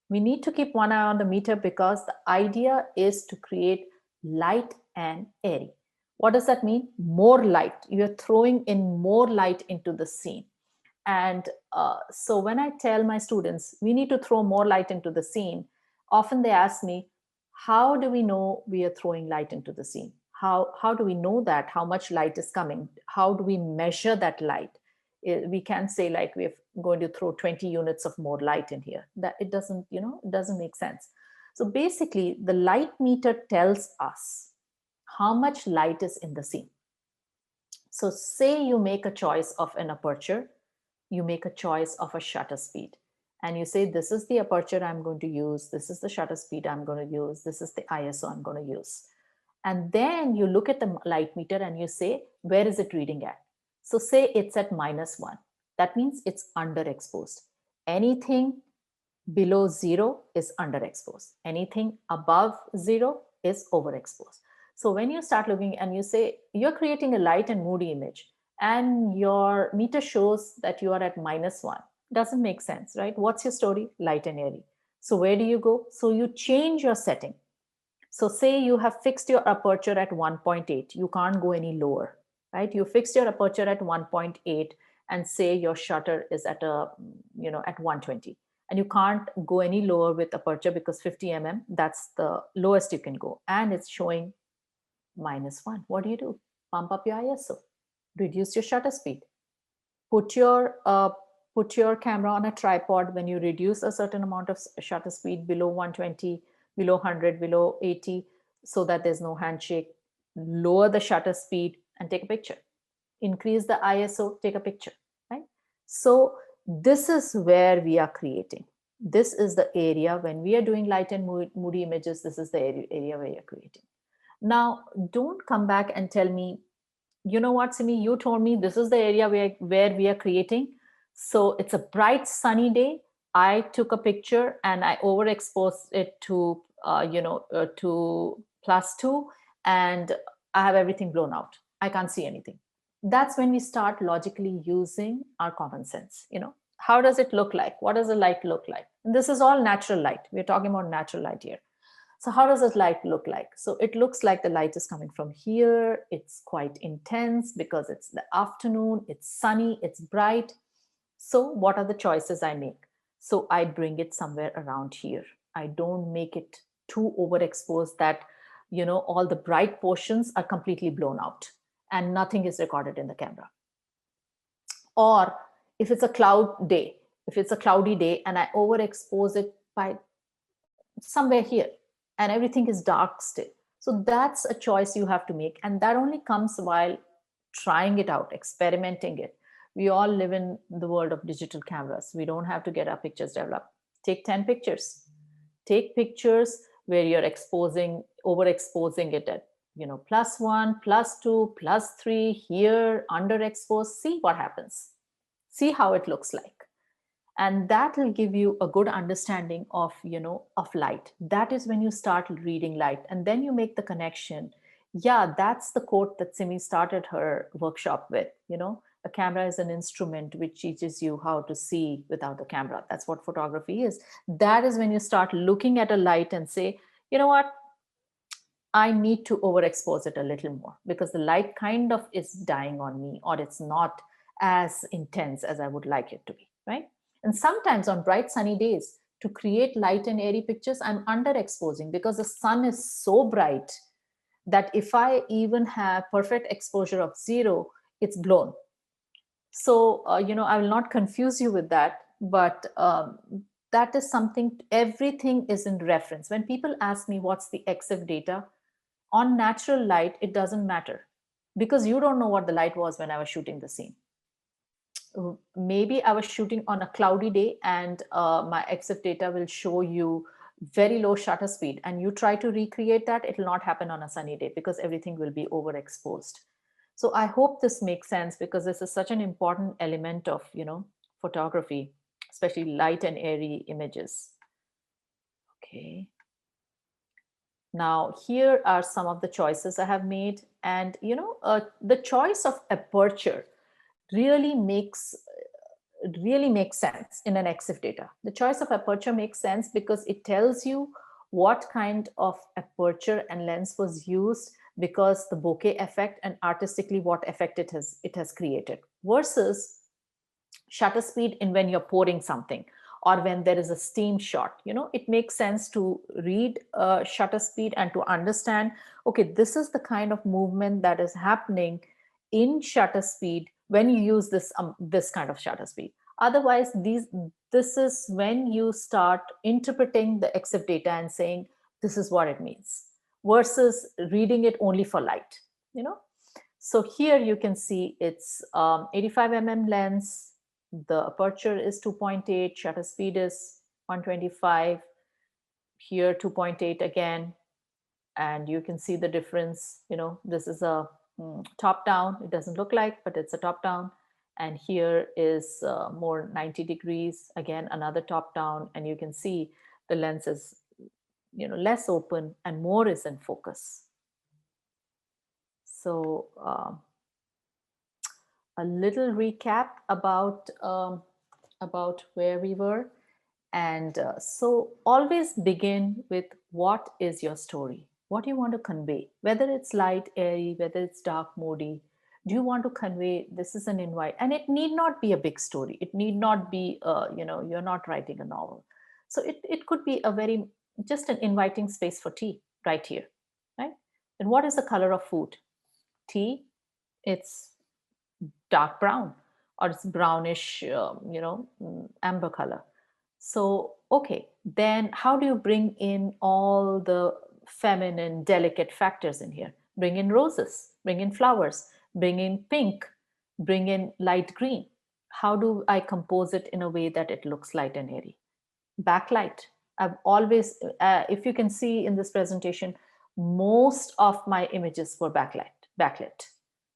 We need to keep one eye on the meter because the idea is to create light and airy. What does that mean? More light. You're throwing in more light into the scene. And so when I tell my students, we need to throw more light into the scene, often they ask me, how do we know we are throwing light into the scene? How do we know that? How much light is coming? How do we measure that light? We can't say like we're going to throw 20 units of more light in here. That it doesn't make sense. So basically, the light meter tells us how much light is in the scene. So say you make a choice of an aperture, you make a choice of a shutter speed, and you say, this is the aperture I'm going to use, this is the shutter speed I'm going to use, this is the ISO I'm going to use. And then you look at the light meter and you say, where is it reading at? So say it's at -1. That means it's underexposed. Anything below 0 is underexposed. Anything above 0 is overexposed. So when you start looking and you say you're creating a light and moody image and your meter shows that you are at -1, doesn't make sense, right? What's your story? Light and airy. So where do you go? So you change your setting. So say you have fixed your aperture at 1.8, you can't go any lower, right? You fixed your aperture at 1.8 and say your shutter is at at 120, and you can't go any lower with aperture because 50 that's the lowest you can go, and it's showing -1. What do? Pump up your ISO, reduce your shutter speed, put your put your camera on a tripod. When you reduce a certain amount of shutter speed below 120, below 100, below 80, so that there's no handshake, lower the shutter speed and take a picture. Increase the ISO, take a picture, right? So this is where we are creating. This is the area when we are doing light and moody images. This is the area where you're creating. Now, don't come back and tell me, you know what, Simi, you told me this is the area where we are creating. So it's a bright sunny day. I took a picture and I overexposed it to, to +2, and I have everything blown out. I can't see anything. That's when we start logically using our common sense. How does it look like? What does the light look like? And this is all natural light. We're talking about natural light here. So how does this light look like? So it looks like the light is coming from here. It's quite intense because it's the afternoon, it's sunny, it's bright. So what are the choices I make? So I bring it somewhere around here. I don't make it too overexposed that, all the bright portions are completely blown out and nothing is recorded in the camera. Or if it's a cloudy day and I overexpose it by somewhere here and everything is dark still. So that's a choice you have to make. And that only comes while trying it out, experimenting it. We all live in the world of digital cameras. We don't have to get our pictures developed. Take 10 pictures. Take pictures where you're exposing, overexposing it at, +1, +2, +3, here, underexposed. See what happens. See how it looks like. And that will give you a good understanding of, of light. That is when you start reading light, and then you make the connection. Yeah, that's the quote that Simi started her workshop with. A camera is an instrument which teaches you how to see without a camera. That's what photography is. That is when you start looking at a light and say, you know what, I need to overexpose it a little more because the light kind of is dying on me, or it's not as intense as I would like it to be, right? And sometimes on bright sunny days, to create light and airy pictures, I'm underexposing because the sun is so bright that if I even have perfect exposure of zero, it's blown. So, I will not confuse you with that, but that is something, everything is in reference. When people ask me what's the EXIF data, on natural light, it doesn't matter because you don't know what the light was when I was shooting the scene. Maybe I was shooting on a cloudy day and my EXIF data will show you very low shutter speed, and you try to recreate that, it will not happen on a sunny day because everything will be overexposed. So I hope this makes sense because this is such an important element of, photography, especially light and airy images. Okay. Now, here are some of the choices I have made. And, the choice of aperture really makes sense in an EXIF data. The choice of aperture makes sense because it tells you what kind of aperture and lens was used, because the bokeh effect and artistically what effect it has created, versus shutter speed in when you're pouring something or when there is a steam shot. It makes sense to read shutter speed and to understand, okay, this is the kind of movement that is happening in shutter speed when you use this kind of shutter speed. Otherwise, this is when you start interpreting the EXIF data and saying this is what it means, versus reading it only for light. So here you can see it's 85 lens. The aperture is 2.8, shutter speed is 125. Here 2.8 again, and you can see the difference. This is a top down. It doesn't look like, but it's a top down. And here is more 90 degrees. Again, another top down, and you can see the lens is less open and more is in focus. So a little recap about where we were. And so always begin with, what is your story? What do you want to convey? Whether it's light, airy, whether it's dark, moody, do you want to convey this is an invite? And it need not be a big story. It need not be, you're not writing a novel. So it could be a very, just an inviting space for tea right here, right? And what is the color of food? Tea, it's dark brown, or it's brownish, amber color. So, okay, then how do you bring in all the feminine, delicate factors in here? Bring in roses, bring in flowers, bring in pink, bring in light green. How do I compose it in a way that it looks light and airy? Backlight. I've always, if you can see in this presentation, most of my images were backlit,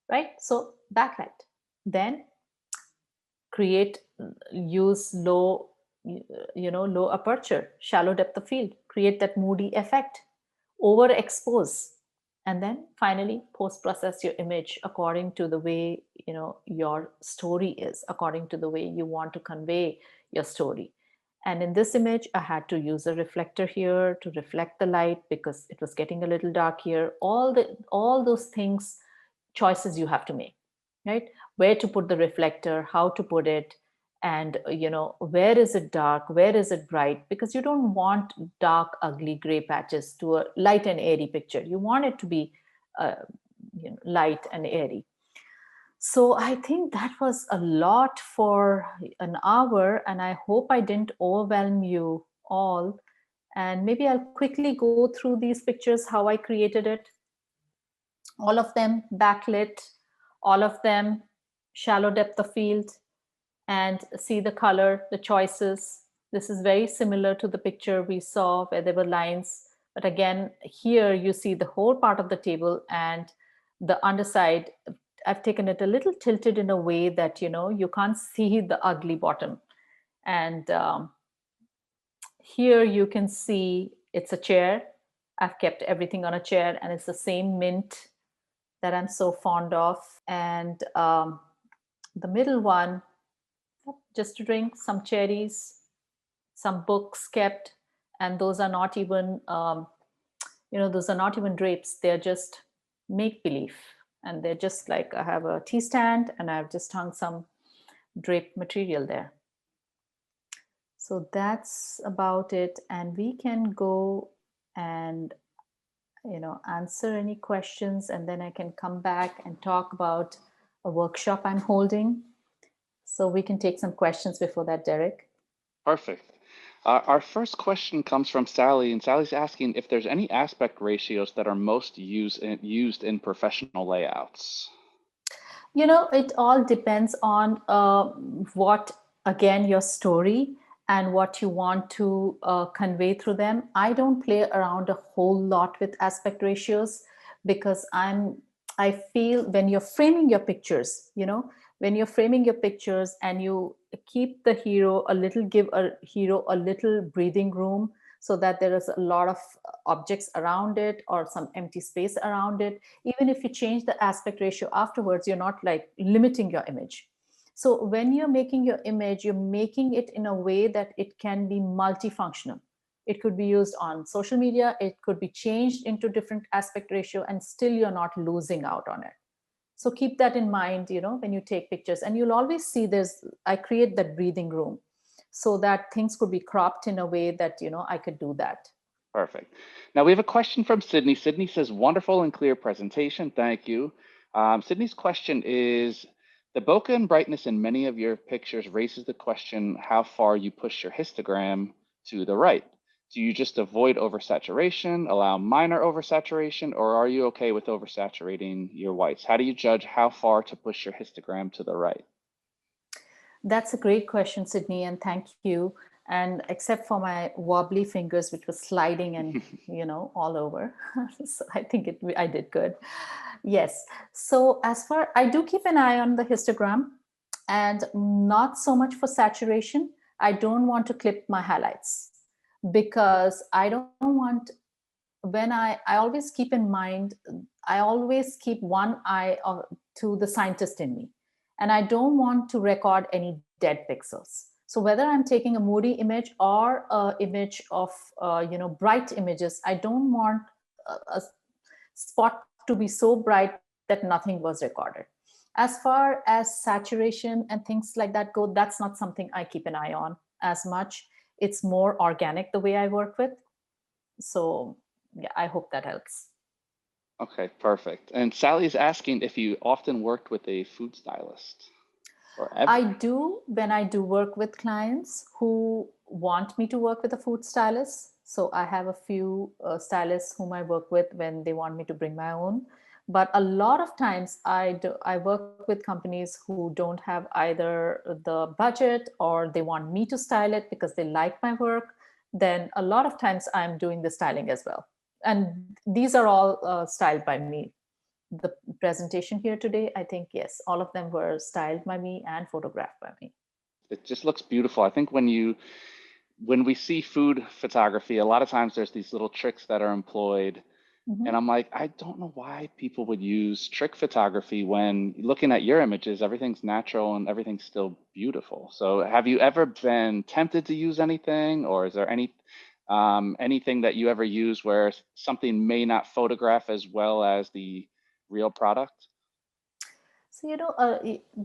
right? So backlight. Then use low aperture, shallow depth of field, create that moody effect, overexpose, and then finally post process your image according to the way your story is, according to the way you want to convey your story. And in this image, I had to use a reflector here to reflect the light because it was getting a little dark here. All those things, choices you have to make, right? Where to put the reflector, how to put it, and where is it dark, where is it bright, because you don't want dark ugly gray patches to a light and airy picture. You want it to be uh, light and airy. So I think that was a lot for an hour, and I hope I didn't overwhelm you all. And maybe I'll quickly go through these pictures, how I created it. All of them backlit, all of them shallow depth of field, and see the color, the choices. This is very similar to the picture we saw where there were lines. But again, here you see the whole part of the table and the underside. I've taken it a little tilted in a way that, you can't see the ugly bottom. And here you can see it's a chair. I've kept everything on a chair and it's the same mint that I'm so fond of. And the middle one, just to drink some cherries, some books kept, and those are not even, those are not even drapes. They're just make believe. And they're just like I have a tea stand and I've just hung some drape material there. So that's about it. And we can go and answer any questions, and then I can come back and talk about a workshop I'm holding. So we can take some questions before that, Derek. Perfect. Our first question comes from Sally, and Sally's asking if there's any aspect ratios that are most used in professional layouts. It all depends on what, again, your story and what you want to convey through them. I don't play around a whole lot with aspect ratios because I feel when you're framing your pictures, when you're framing your pictures and you keep the hero a little, give a hero a little breathing room so that there is a lot of objects around it or some empty space around it. Even if you change the aspect ratio afterwards, you're not like limiting your image. So when you're making your image, you're making it in a way that it can be multifunctional. It could be used on social media, it could be changed into different aspect ratio, and still you're not losing out on it. So keep that in mind, when you take pictures, and you'll always see I create that breathing room so that things could be cropped in a way that, I could do that. Perfect. Now we have a question from Sydney. Sydney says, wonderful and clear presentation. Thank you. Sydney's question is, the bokeh and brightness in many of your pictures raises the question how far you push your histogram to the right. Do you just avoid oversaturation, allow minor oversaturation, or are you okay with oversaturating your whites? How do you judge how far to push your histogram to the right? That's a great question, Sydney, and thank you. And except for my wobbly fingers, which was sliding and all over, so I think I did good. Yes. So as far I do keep an eye on the histogram, and not so much for saturation. I don't want to clip my highlights because I don't want, I always keep in mind, I always keep one eye to the scientist in me, and I don't want to record any dead pixels. So whether I'm taking a moody image or a image of bright images, I don't want a spot to be so bright that nothing was recorded. As far as saturation and things like that go, that's not something I keep an eye on as much. It's more organic the way I work with. So yeah, I hope that helps. Okay, perfect. And Sally's asking if you often worked with a food stylist or I ever. do when I do work with clients who want me to work with a food stylist. So I have a few stylists whom I work with when they want me to bring my own. But a lot of times I work with companies who don't have either the budget or they want me to style it because they like my work. Then a lot of times I'm doing the styling as well. And these are all styled by me. The presentation here today, I think, yes, all of them were styled by me and photographed by me. It just looks beautiful. I think when we see food photography, a lot of times there's these little tricks that are employed. And Mhm. I'm like, I don't know why people would use trick photography when looking at your images, everything's natural and everything's still beautiful. So have you ever been tempted to use anything, or is there anything that you ever use where something may not photograph as well as the real product? So,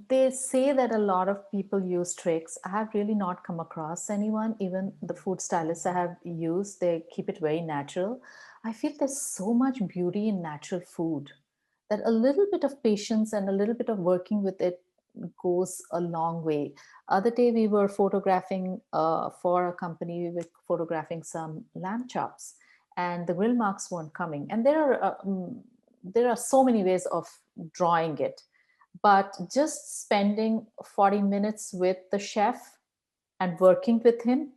they say that a lot of people use tricks. I have really not come across anyone. Even the food stylists I have used, they keep it very natural. I feel there's so much beauty in natural food that a little bit of patience and a little bit of working with it goes a long way. Other day we were photographing for a company. We were photographing some lamb chops, and the grill marks weren't coming. And there are so many ways of drawing it, But just spending 40 minutes with the chef and working with him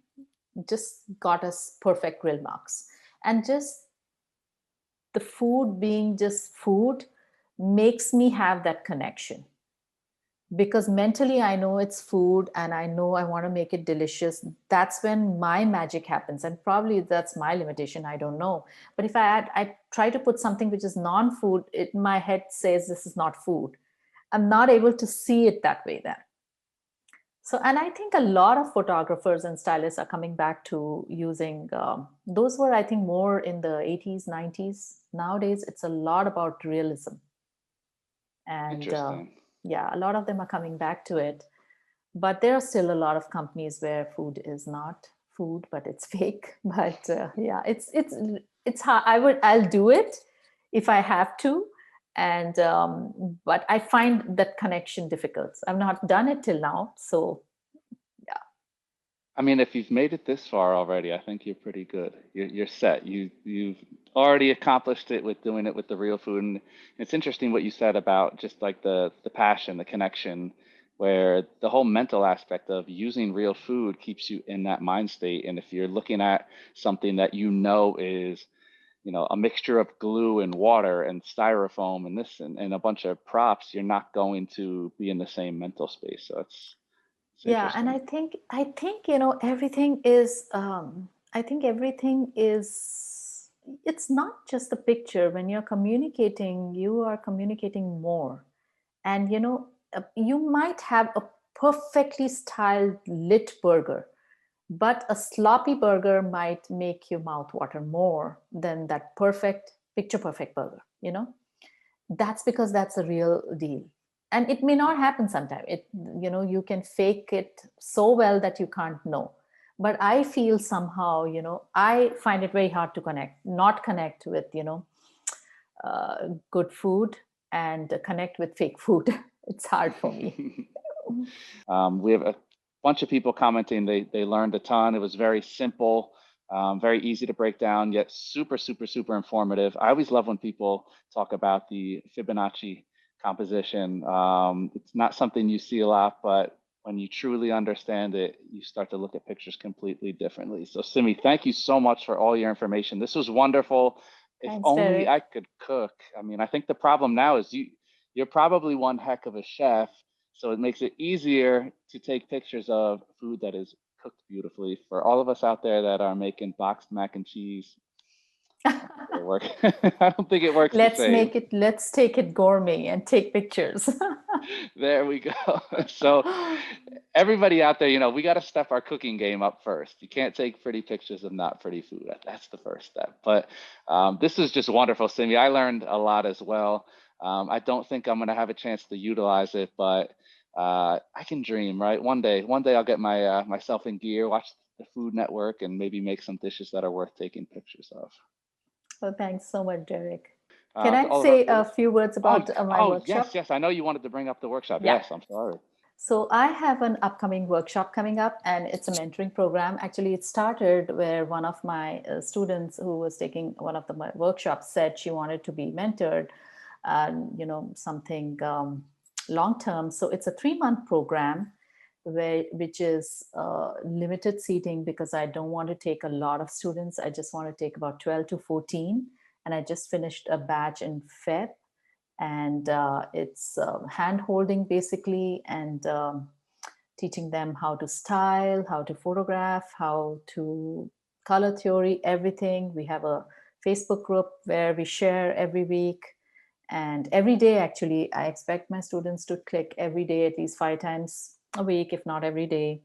just got us perfect grill marks. And just the food being just food makes me have that connection, because mentally I know it's food and I know I want to make it delicious. That's when my magic happens, and probably that's my limitation, I don't know. But if I try to put something which is non-food, it my head says this is not food. I'm not able to see it that way then. So, and I think a lot of photographers and stylists are coming back to using, those were, I think, more in the 80s, 90s. Nowadays, it's a lot about realism. And Interesting. yeah, a lot of them are coming back to it. But there are still a lot of companies where food is not food, but it's fake. But yeah, it's hard. I'll do it if I have to. And but I find that connection difficult. I've not done it till now. So yeah. I mean, if you've made it this far already, I think you're pretty good. You're set. You've already accomplished it with doing it with the real food. And it's interesting what you said about just like the passion, the connection, where the whole mental aspect of using real food keeps you in that mind state. And if you're looking at something that you know is, a mixture of glue and water and styrofoam and this and a bunch of props, you're not going to be in the same mental space. So it's Yeah, and interesting. I think everything is I think everything is, it's not just the picture. When you're communicating, you are communicating more. And you might have a perfectly styled lit burger, but a sloppy burger might make your mouth water more than that perfect picture perfect burger. That's because that's a real deal. And it may not happen sometime. You can fake it so well that you can't know. But I feel somehow, I find it very hard to not connect with good food and connect with fake food. It's hard for me. We have a bunch of people commenting they learned a ton. It was very simple, very easy to break down, yet super, super, super informative. I always love when people talk about the Fibonacci composition. It's not something you see a lot, but when you truly understand it, you start to look at pictures completely differently. So, Simi, thank you so much for all your information. This was wonderful. If Thanks, only I Derek. could cook. I mean, I think the problem now is you're probably one heck of a chef, so it makes it easier to take pictures of food that is cooked beautifully. For all of us out there that are making boxed mac and cheese, I don't think it'll work. I don't think it works the same. Let's take it gourmet and take pictures. There we go. So everybody out there, we got to step our cooking game up first. You can't take pretty pictures of not pretty food. That's the first step. But this is just wonderful, Simi. I learned a lot as well. I don't think I'm going to have a chance to utilize it, but I can dream, right? One day I'll get myself in gear, watch the Food Network, and maybe make some dishes that are worth taking pictures of. Well, thanks so much, Derek. Can To I all of our say a viewers. few words Oh, about my oh, yes, workshop? yes. I know you wanted to bring up the workshop. Yeah. Yes, I'm sorry. So I have an upcoming workshop coming up, and it's a mentoring program. Actually, it started where one of my students who was taking one of my workshops said she wanted to be mentored, something long term. So it's a 3-month program which is limited seating, because I don't want to take a lot of students. I just want to take about 12 to 14. And I just finished a batch in Feb, and it's hand holding basically, and teaching them how to style, how to photograph, how to color theory, everything. We have a Facebook group where we share every week, and every day. Actually, I expect my students to click every day, at least 5 times a week, if not every day.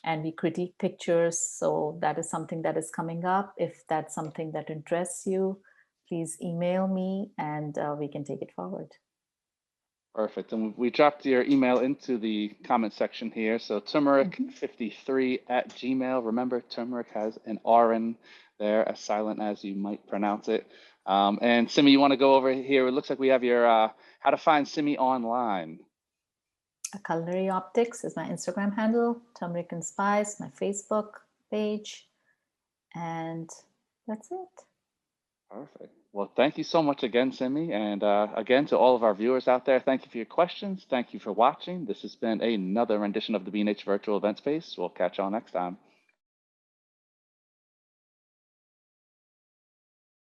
And we critique pictures. So that is something that is coming up. If that's something that interests you, please email me, and we can take it forward. Perfect. And we dropped your email into the comment section here. So Mhm. turmeric53 at Gmail. Remember, turmeric has an R in there, as silent as you might pronounce it. And Simi, you want to go over here? It looks like we have your how to find Simi online. Culinary Optics is my Instagram handle, Turmeric and Spice, my Facebook page, and that's it. Perfect. Well, thank you so much again, Simi. And again, to all of our viewers out there, thank you for your questions. Thank you for watching. This has been another rendition of the B&H Virtual Event Space. We'll catch y'all next time.